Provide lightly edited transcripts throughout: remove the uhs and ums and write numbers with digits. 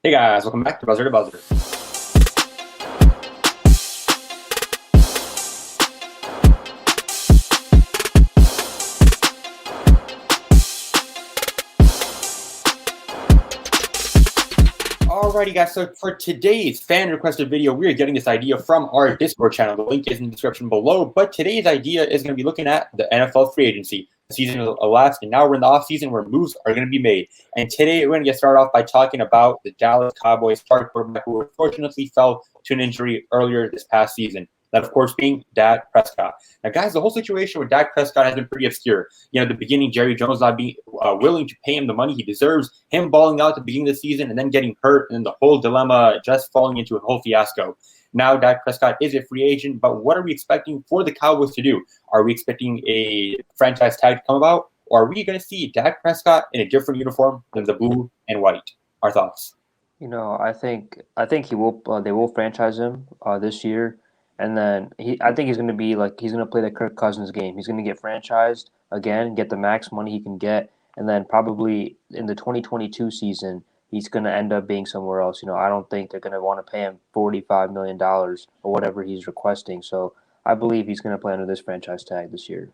Hey guys, welcome back to Buzzer to Buzzer. Alrighty guys, so for today's fan requested video, we are getting this idea from our Discord channel. The link is in the description below, but today's idea is going to be looking at the NFL free agency. The season has elapsed, and now we're in the offseason where moves are going to be made. And today we're going to get started off by talking about the Dallas Cowboys star quarterback who unfortunately fell to an injury earlier this past season. That, of course, being Dak Prescott. Now, guys, the whole situation with Dak Prescott has been pretty obscure. You know, at the beginning, Jerry Jones not being willing to pay him the money he deserves, him balling out at the beginning of the season and then getting hurt, and the whole dilemma just falling into a whole fiasco. Now, Dak Prescott is a free agent, but what are we expecting for the Cowboys to do? Are we expecting a franchise tag to come about, or are we going to see Dak Prescott in a different uniform than the blue and white? Our thoughts. I think he will. They will franchise him this year, and then I think he's going to be like he's going to play the Kirk Cousins game. He's going to get franchised again, get the max money he can get, and then probably in the 2022 season, he's going to end up being somewhere else. I don't think they're going to want to pay him $45 million or whatever he's requesting. So I believe he's going to play under this franchise tag this year.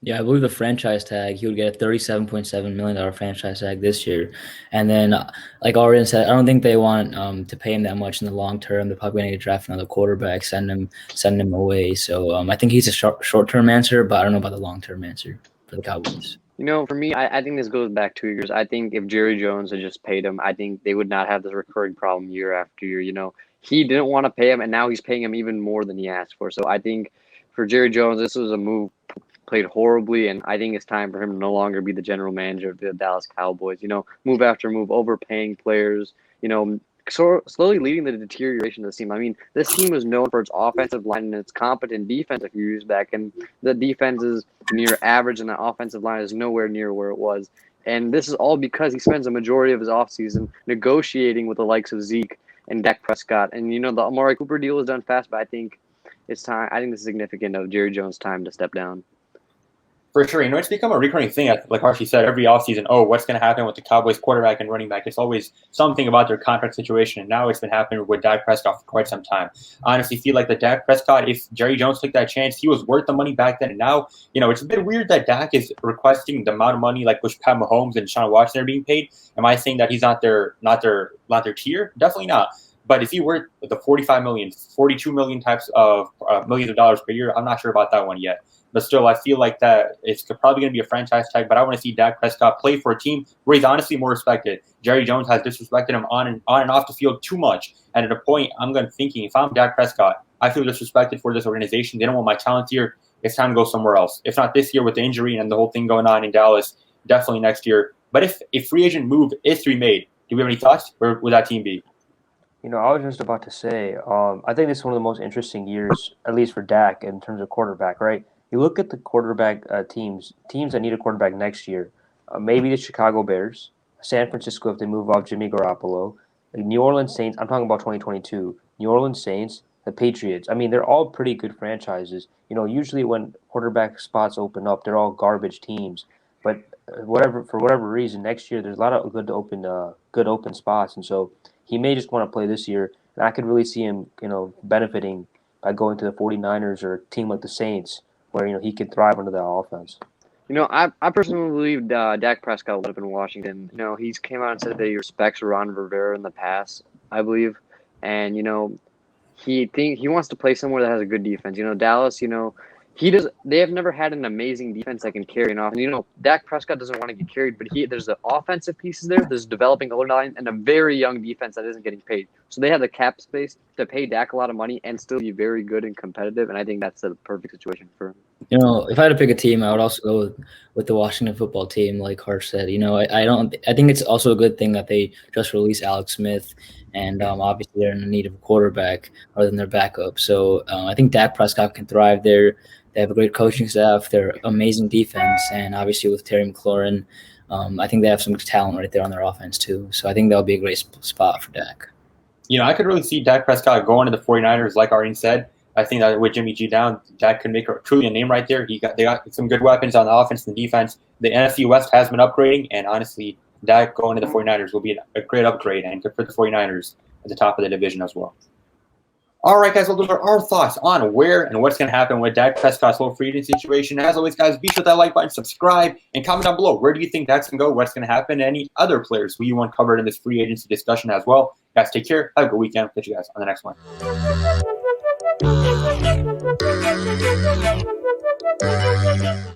Yeah, I believe the franchise tag, he would get a $37.7 million franchise tag this year. And then, like Arian said, I don't think they want to pay him that much in the long term. They're probably going to draft another quarterback, send him away. So I think he's a short-term answer, but I don't know about the long-term answer for the Cowboys. For me, I think this goes back 2 years. I think if Jerry Jones had just paid him, I think they would not have this recurring problem year after year. He didn't want to pay him, and now he's paying him even more than he asked for. So I think for Jerry Jones, this was a move played horribly, and I think it's time for him to no longer be the general manager of the Dallas Cowboys. Move after move, overpaying players, slowly leading the deterioration of the team. I mean, this team was known for its offensive line and its competent defense a few years back, and the defense is near average, and the offensive line is nowhere near where it was. And this is all because he spends a majority of his offseason negotiating with the likes of Zeke and Dak Prescott. And, the Amari Cooper deal is done fast, but I think it's time. I think this is significant of Jerry Jones' time to step down. For sure. It's become a recurring thing, like Archie said, every offseason. Oh, what's going to happen with the Cowboys quarterback and running back? It's always something about their contract situation, and now it's been happening with Dak Prescott for quite some time. I honestly feel like the Dak Prescott, if Jerry Jones took that chance, he was worth the money back then. And now, it's a bit weird that Dak is requesting the amount of money like which Pat Mahomes and Deshaun Watson are being paid. Am I saying that he's not their tier? Definitely not. But if he were the $45 million, $42 million types of millions of dollars per year, I'm not sure about that one yet. But still, I feel like that it's probably going to be a franchise tag. But I want to see Dak Prescott play for a team where he's honestly more respected. Jerry Jones has disrespected him on and off the field too much. And at a point, I'm thinking, if I'm Dak Prescott, I feel disrespected for this organization. They don't want my talent here. It's time to go somewhere else. If not this year with the injury and the whole thing going on in Dallas, definitely next year. But if a free agent move is to be made, do we have any thoughts? Where would that team be? I was just about to say, I think this is one of the most interesting years, at least for Dak, in terms of quarterback, right? You look at the quarterback teams that need a quarterback next year, maybe the Chicago Bears, San Francisco if they move off Jimmy Garoppolo, the New Orleans Saints, I'm talking about 2022, New Orleans Saints, the Patriots. I mean, they're all pretty good franchises. Usually when quarterback spots open up, they're all garbage teams. But for whatever reason, next year there's a lot of good open spots, and so he may just want to play this year, and I could really see him, benefiting by going to the 49ers or a team like the Saints, where, he could thrive under that offense. I personally believe Dak Prescott would have been Washington. He's came out and said that he respects Ron Rivera in the past, I believe, and he wants to play somewhere that has a good defense. Dallas, they have never had an amazing defense that can carry an offense. Dak Prescott doesn't want to get carried, but there's the offensive pieces there. There's developing O-line and a very young defense that isn't getting paid. So they have the cap space to pay Dak a lot of money and still be very good and competitive. And I think that's the perfect situation for him. If I had to pick a team, I would also go with the Washington football team, like Harsh said. I think it's also a good thing that they just released Alex Smith, and obviously they're in need of a quarterback other than their backup. So I think Dak Prescott can thrive there. They have a great coaching staff. They're amazing defense, and obviously with Terry McLaurin, I think they have some talent right there on their offense too. So I think that'll be a great spot for Dak. I could really see Dak Prescott going to the 49ers, like Arjen said. I think that with Jimmy G down, Dak could make truly a name right there. They got some good weapons on the offense and defense. The NFC West has been upgrading, and honestly, Dak going to the 49ers will be a great upgrade and good for the 49ers at the top of the division as well. All right, guys, well, those are our thoughts on where and what's going to happen with Dak Prescott's whole free agent situation. As always, guys, be sure to that like button, subscribe, and comment down below. Where do you think Dak's going to go? What's going to happen? And any other players who you want covered in this free agency discussion as well. Guys, take care. Have a good weekend. Catch you guys on the next one.